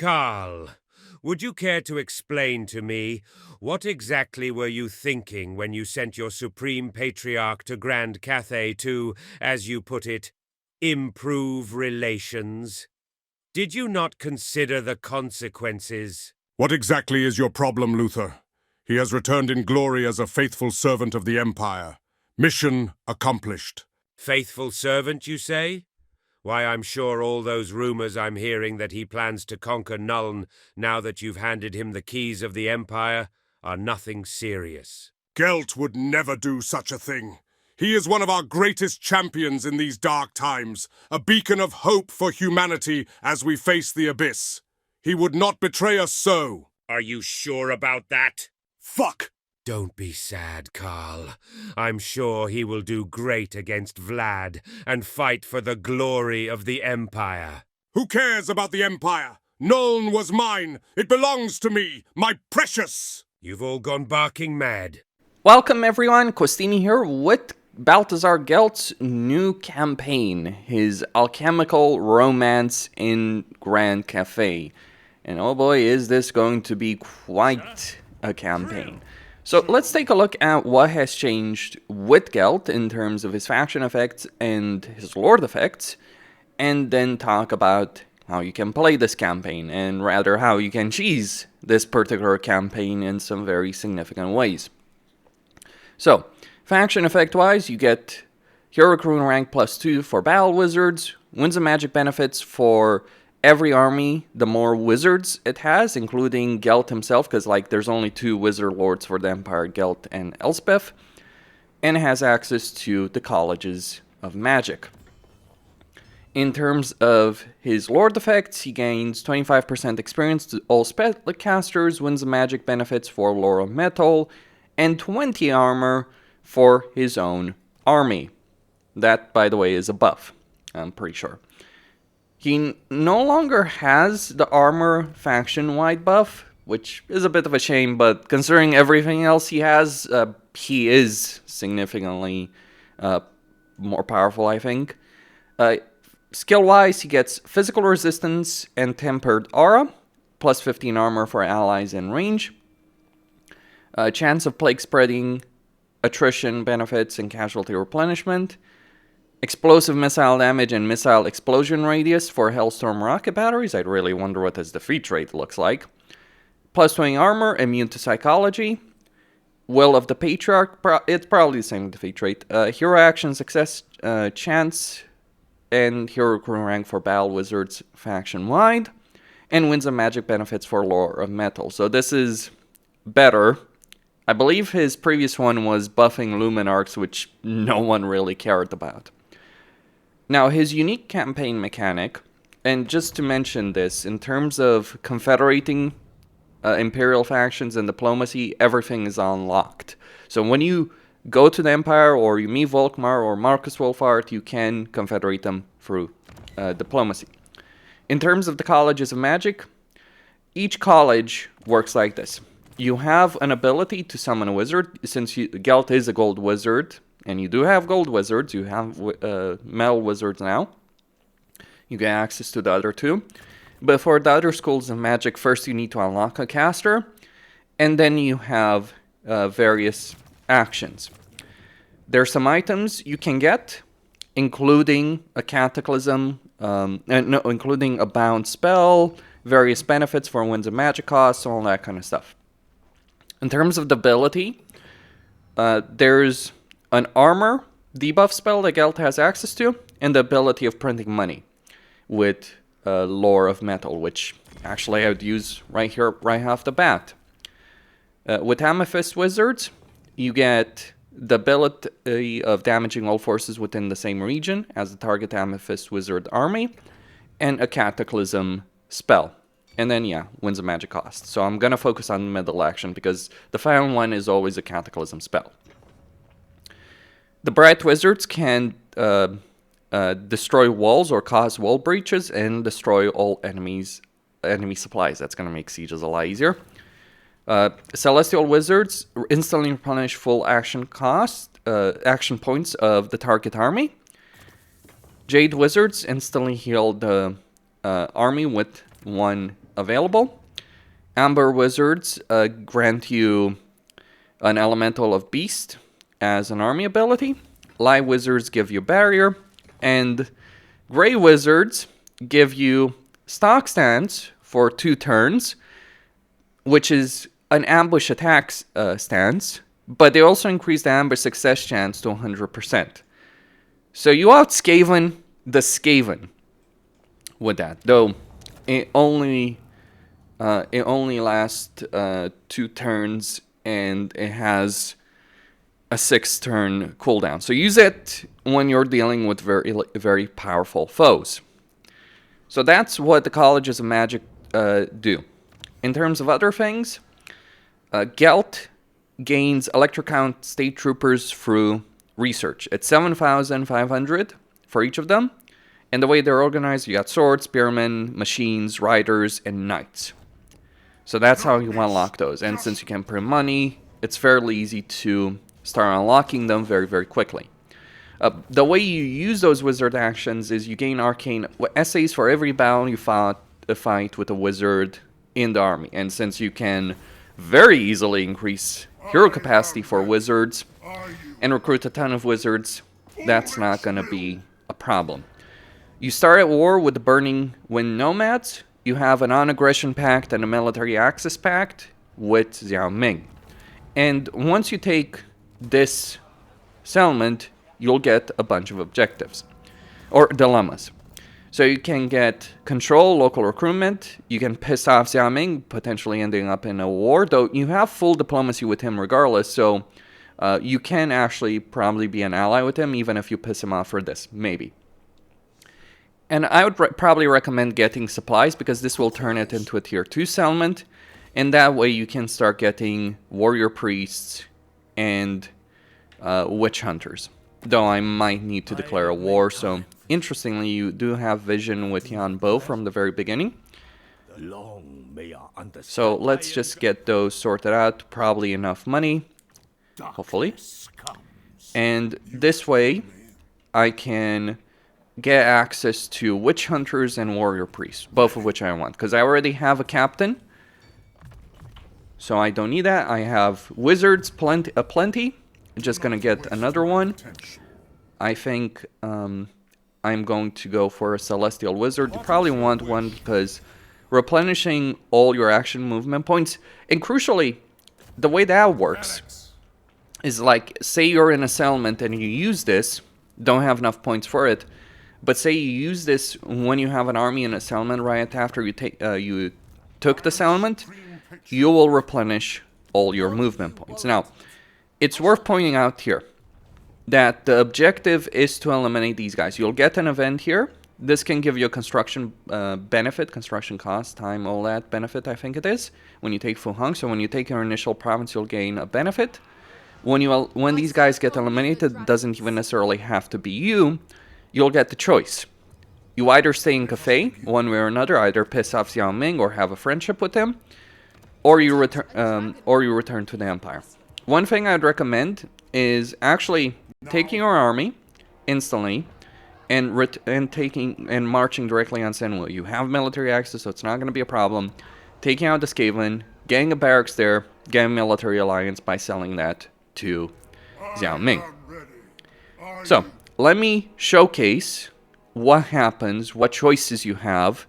Carl, would you care to explain to me what exactly were you thinking when you sent your Supreme Patriarch to Grand Cathay to, as you put it, improve relations? Did you not consider the consequences? What exactly is your problem, Luther? He has returned in glory as a faithful servant of the Empire. Mission accomplished. Faithful servant, you say? Why, I'm sure all those rumors I'm hearing that he plans to conquer Nuln now that you've handed him the keys of the Empire are nothing serious. Gelt would never do such a thing. He is one of our greatest champions in these dark times, a beacon of hope for humanity as we face the abyss. He would not betray us so. Are you sure about that? Fuck! Don't be sad, Carl. I'm sure he will do great against Vlad and fight for the glory of the Empire. Who cares about the Empire? Nuln was mine. It belongs to me, my precious. You've all gone barking mad. Welcome everyone, Costini here with Balthasar Gelt's new campaign, his alchemical romance in Grand Cathay. And oh boy, is this going to be quite a campaign. So let's take a look at what has changed with Gelt in terms of his faction effects and his lord effects, and then talk about how you can play this campaign, and rather how you can cheese this particular campaign in some very significant ways. So, faction effect wise, you get Hero Rune rank +2 for battle wizards, Winds of Magic benefits for every army, the more wizards it has, including Gelt himself, because like there's only 2 wizard lords for the Empire, Gelt and Elspeth, and it has access to the colleges of magic. In terms of his lord effects, he gains 25% experience to all spellcasters, Winds of Magic benefits for Lorem Metal, and 20 armor for his own army. That, by the way, is a buff, I'm pretty sure. He no longer has the armor faction-wide buff, which is a bit of a shame, but considering everything else he has, he is significantly more powerful, I think. Skill-wise, he gets physical resistance and tempered aura, plus 15 armor for allies in range. Chance of plague spreading, attrition benefits, and casualty replenishment. Explosive missile damage and missile explosion radius for Hellstorm rocket batteries. I really wonder what his defeat rate looks like. Plus 20 armor, immune to psychology. Will of the Patriarch, it's probably the same defeat rate. Hero action success chance, and hero rune rank for battle wizards faction wide. And Winds of Magic benefits for Lorem Metal. So this is better. I believe his previous one was buffing Luminarchs, which no one really cared about. Now, his unique campaign mechanic, and just to mention this, in terms of confederating Imperial factions and diplomacy, everything is unlocked. So when you go to the Empire, or you meet Volkmar or Marcus Wolfhard, you can confederate them through diplomacy. In terms of the colleges of magic, each college works like this. You have an ability to summon a wizard, since Gelt is a gold wizard, and you do have gold wizards, you have metal wizards now. You get access to the other 2. But for the other schools of magic, first you need to unlock a caster, and then you have various actions. There are some items you can get, including a cataclysm, including a bound spell, various benefits for Winds of Magic costs, all that kind of stuff. In terms of the ability, there's an armor debuff spell that Gelt has access to, and the ability of printing money with Lore of Metal, which actually I would use right here, right off the bat. With Amethyst Wizards, you get the ability of damaging all forces within the same region as the target Amethyst Wizard army, and a Cataclysm spell. And then, yeah, Winds of Magic cost. So I'm going to focus on the middle action, because the final one is always a Cataclysm spell. The Bright Wizards can destroy walls or cause wall breaches, and destroy all enemy supplies. That's going to make sieges a lot easier. Celestial Wizards instantly replenish full action points of the target army. Jade Wizards instantly heal the army with 1 available. Amber Wizards grant you an Elemental of Beast as an army ability. Light Wizards give you Barrier. And Grey Wizards give you Stock Stance for 2 turns, which is an ambush attack stance, but they also increase the ambush success chance to 100%. So you out-Skaven the Skaven with that, though it only lasts 2 turns and it has a 6-turn cooldown. So use it when you're dealing with very, very powerful foes. So that's what the Colleges of Magic do. In terms of other things, Gelt gains Electrocount State Troopers through research. It's 7,500 for each of them. And the way they're organized, you got swords, spearmen, machines, riders, and knights. So that's how you unlock those. And since you can print money, it's fairly easy to start unlocking them very, very quickly. The way you use those wizard actions is you gain arcane essays for every battle you fight with a wizard in the army. And since you can very easily increase hero capacity for wizards and recruit a ton of wizards, that's not going to be a problem. You start at war with the Burning Wind Nomads. You have a non-aggression pact and a military access pact with Xiao Ming. And once you take this settlement, you'll get a bunch of objectives or dilemmas. So you can get control, local recruitment. You can piss off Xiao Ming, potentially ending up in a war, though you have full diplomacy with him regardless. So you can actually probably be an ally with him, even if you piss him off for this, maybe. And I would probably recommend getting supplies, because this will turn it into a tier 2 settlement. And that way you can start getting warrior priests and witch hunters. Though I might need to declare a war, so interestingly, you do have vision with Yan Bo from the very beginning. So let's just get those sorted out. Probably enough money, hopefully. And this way, I can get access to witch hunters and warrior priests, both of which I want, because I already have a captain. So I don't need that. I have wizards plenty. Just gonna get another one. I think I'm going to go for a Celestial Wizard. You probably want one because replenishing all your action movement points, and crucially, the way that works is like, say you're in a settlement and you use this, don't have enough points for it, but say you use this when you have an army in a settlement right after you took the settlement, you will replenish all your movement points. Now, it's worth pointing out here that the objective is to eliminate these guys. You'll get an event here. This can give you a construction benefit, construction cost, time, all that benefit, I think it is, when you take Fu Hong. So when you take your initial province, you'll gain a benefit. When these guys get eliminated, it doesn't even necessarily have to be you. You'll get the choice. You either stay in Cathay, one way or another, either piss off Xiao Ming or have a friendship with him, or you return to the Empire. One thing I'd recommend is actually taking your army instantly and marching directly on Senwu. You have military access, so it's not going to be a problem. Taking out the Skaven, getting a barracks there, getting military alliance by selling that to Xiao Ming. So, let me showcase what happens, what choices you have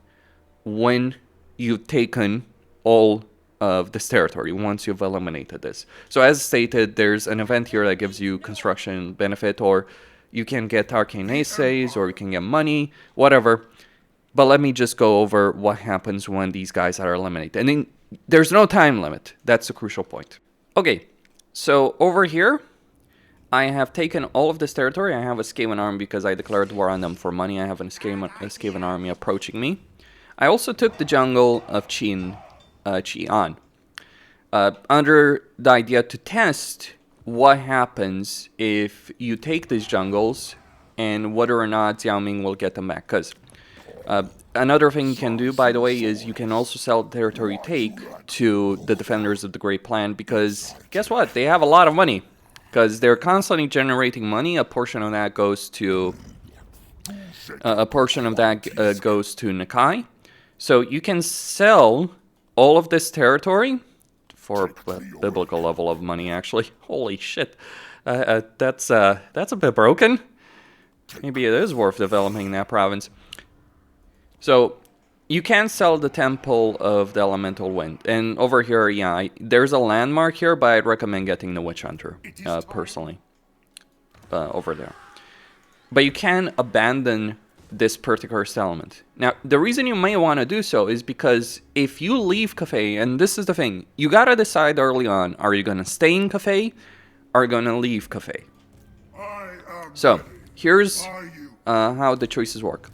when you've taken all of this territory once you've eliminated this. So as stated, there's an event here that gives you construction benefit, or you can get arcane essays, or you can get money, whatever. But let me just go over what happens when these guys are eliminated. And then there's no time limit. That's the crucial point. Okay, so over here, I have taken all of this territory. I have a Skaven army because I declared war on them for money. I have a Skaven army approaching me. I also took the jungle of Qian, under the idea to test what happens if you take these jungles and whether or not Xiao Ming will get them back. Because another thing you can do, by the way, is you can also sell the territory you take to the Defenders of the Great Plan, because guess what? They have a lot of money. Because they're constantly generating money. A portion of that goes to Decay. A portion of that goes to Decay. A portion of that goes to So you can sell all of this territory for a biblical level of money, actually. Holy shit. That's a bit broken. Maybe it is worth developing that province. So you can sell the Temple of the Elemental Wind. And over here, yeah, there's a landmark here, but I'd recommend getting the Witch Hunter, personally. Over there. But you can abandon this particular settlement. Now, the reason you may want to do so is because if you leave Cathay, and this is the thing, you gotta decide early on, are you gonna stay in Cathay, or are you gonna leave Cathay? So, here's how the choices work.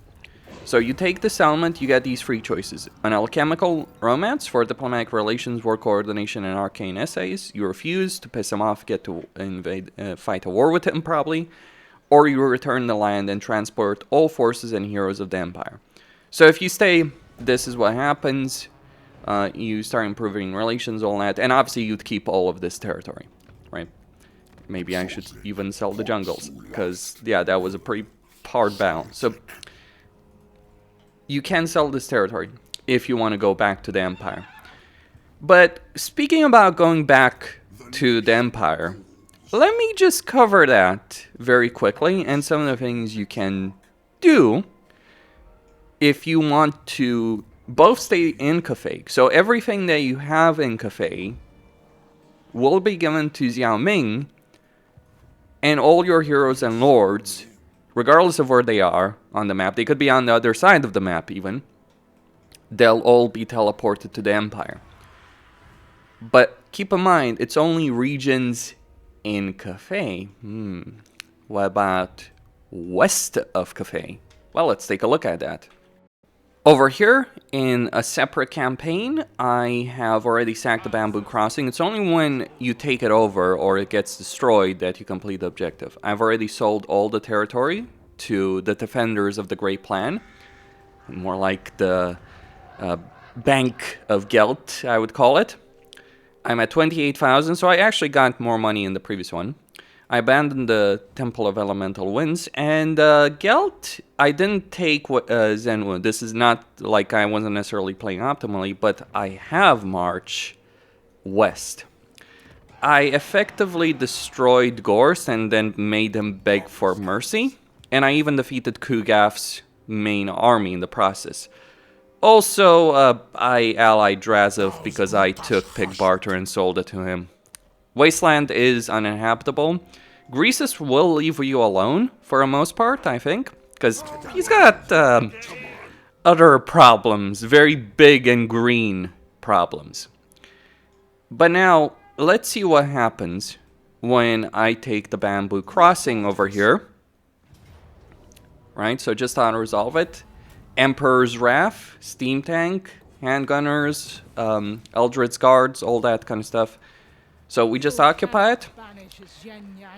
So you take the settlement, you get these 3 choices. An alchemical romance for diplomatic relations, war coordination, and arcane essays. You refuse to piss him off, get to invade, fight a war with him probably. Or you return the land and transport all forces and heroes of the Empire. So if you stay, this is what happens. You start improving relations, all that. And obviously you'd keep all of this territory, right? Maybe I should even sell the jungles. Because, yeah, that was a pretty hard battle. So you can sell this territory if you want to go back to the Empire. But speaking about going back to the Empire, let me just cover that very quickly and some of the things you can do if you want to both stay in Cathay. So everything that you have in Cathay will be given to Xiao Ming, and all your heroes and lords, regardless of where they are on the map, they could be on the other side of the map even, they'll all be teleported to the Empire. But keep in mind, it's only regions in Cathay. What about west of Cathay? Well, let's take a look at that. Over here, in a separate campaign, I have already sacked the Bamboo Crossing. It's only when you take it over or it gets destroyed that you complete the objective. I've already sold all the territory to the defenders of the Great Plan. More like the Bank of Gelt, I would call it. I'm at 28,000, so I actually got more money in the previous one. I abandoned the Temple of Elemental Winds, and Gelt, I didn't take Zenwood. This is not like I wasn't necessarily playing optimally, but I have March west. I effectively destroyed Gorst and then made him beg for mercy, and I even defeated Kugaf's main army in the process. Also, I allied Drazov because I took Pig Barter and sold it to him. Wasteland is uninhabitable. Greasus will leave you alone for the most part, I think, because he's got other problems, very big and green problems. But now, let's see what happens when I take the Bamboo Crossing over here. Right, so just how to resolve it. Emperor's Wrath, Steam Tank, Handgunners, Eldritch Guards, all that kind of stuff. So we just occupy it,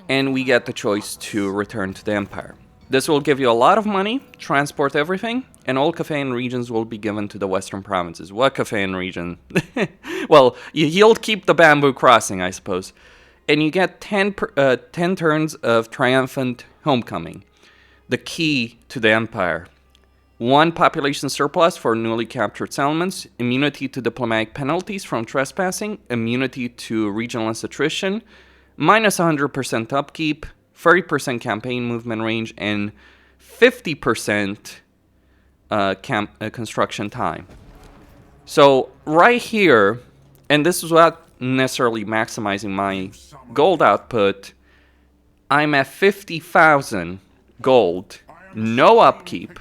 and we get the choice to return to the Empire. This will give you a lot of money, transport everything, and all Cathayan regions will be given to the Western provinces. What Cathayan region? Well, you'll keep the Bamboo Crossing, I suppose. And you get 10 turns of Triumphant Homecoming, the key to the Empire. 1 population surplus for newly captured settlements, immunity to diplomatic penalties from trespassing, immunity to regionalist attrition, minus 100% upkeep, 30% campaign movement range, and 50% construction time. So right here, and this is without necessarily maximizing my gold output, I'm at 50,000 gold, no upkeep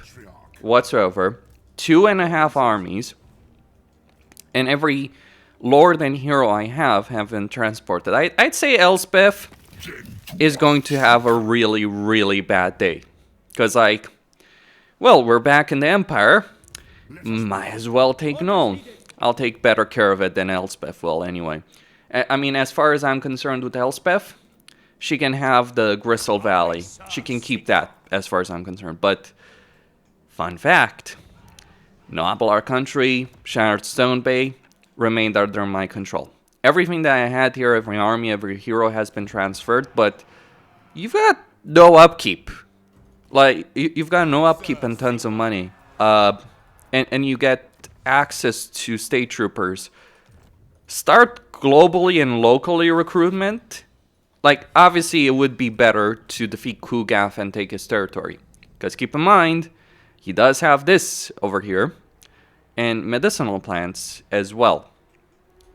whatsoever, 2.5 armies, and every lord and hero I have been transported. I'd say Elspeth is going to have a really, really bad day. Because, like, well, we're back in the Empire. Might as well take Null. I'll take better care of it than Elspeth will, anyway. I mean, as far as I'm concerned with Elspeth, she can have the Gristle Valley. She can keep that, as far as I'm concerned. But fun fact, Nobilar Country, Shattered Stone Bay, remained under my control. Everything that I had here, every army, every hero has been transferred, but you've got no upkeep. Like, you've got no upkeep and tons of money. And you get access to state troopers, start globally and locally recruitment. Like, obviously, it would be better to defeat Kugaf and take his territory. Because keep in mind, he does have this over here, and medicinal plants as well.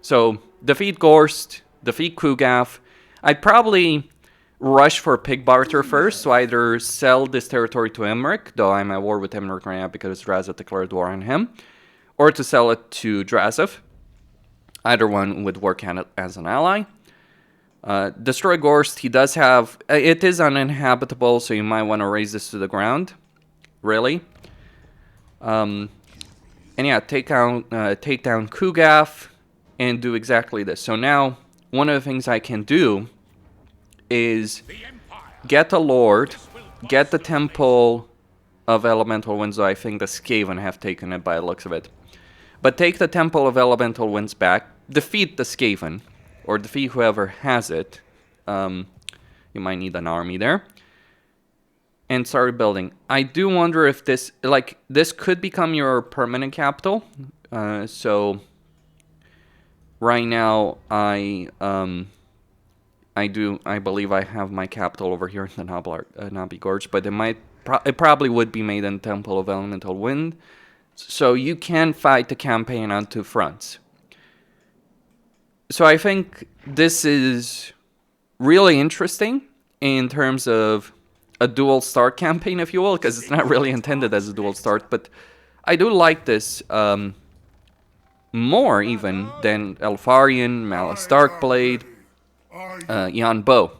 So, defeat Gorst, defeat Kugaf. I'd probably rush for pig barter first, so either sell this territory to Emmerich, though I'm at war with Emmerich right now because Drazov declared war on him, or to sell it to Drazov. Either one would work as an ally. Destroy Gorst, he does have... It is uninhabitable, so you might want to raise this to the ground. Really. And yeah, take down Kugaf and do exactly this. So now, one of the things I can do is get a Lord, get the Temple of Elemental Winds, though I think the Skaven have taken it by the looks of it. But take the Temple of Elemental Winds back, defeat the Skaven, or defeat whoever has it. You might need an army there. And start building. I do wonder if this, like, this could become your permanent capital. So right now, I believe I have my capital over here in the Nabi Gorge, but it probably would be made in Temple of Elemental Wind. So you can fight the campaign on two fronts. So I think this is really interesting in terms of a dual start campaign, if you will, because it's not really intended as a dual start, but I do like this more even than Elfarian, Malice Darkblade, Yan Bo.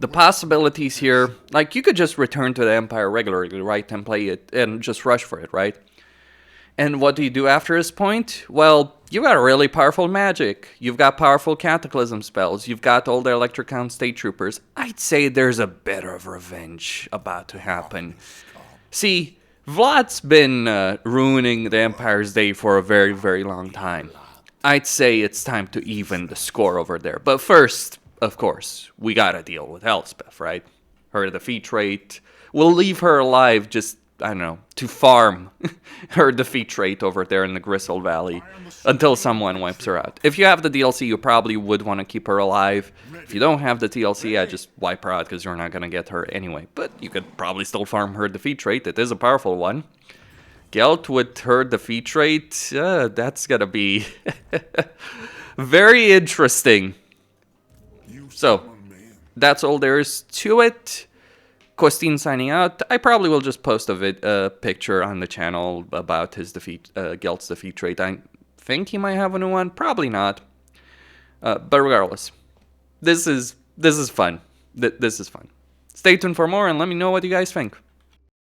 The possibilities here, like, you could just return to the Empire regularly, right, and play it, and just rush for it, right? And what do you do after this point? Well, you got a really powerful magic. You've got powerful cataclysm spells. You've got all the Electrocount State Troopers. I'd say there's a bit of revenge about to happen. See, Vlad's been ruining the Empire's day for a very, very long time. I'd say it's time to even the score over there. But first, of course, we gotta deal with Elspeth, right? Her defeat rate. We'll leave her alive just, I don't know, to farm her defeat rate over there in the Gristle Valley until someone wipes her out. If you have the DLC, you probably would want to keep her alive. If you don't have the DLC, I just wipe her out because you're not going to get her anyway. But you could probably still farm her defeat rate. It is a powerful one. Gelt with her defeat rate, that's going to be very interesting. So, that's all there is to it. Costin signing out. I probably will just post a picture on the channel about his defeat, Gelt's defeat rate. I think he might have a new one. Probably not. But regardless, this is fun. This is fun. Stay tuned for more and let me know what you guys think.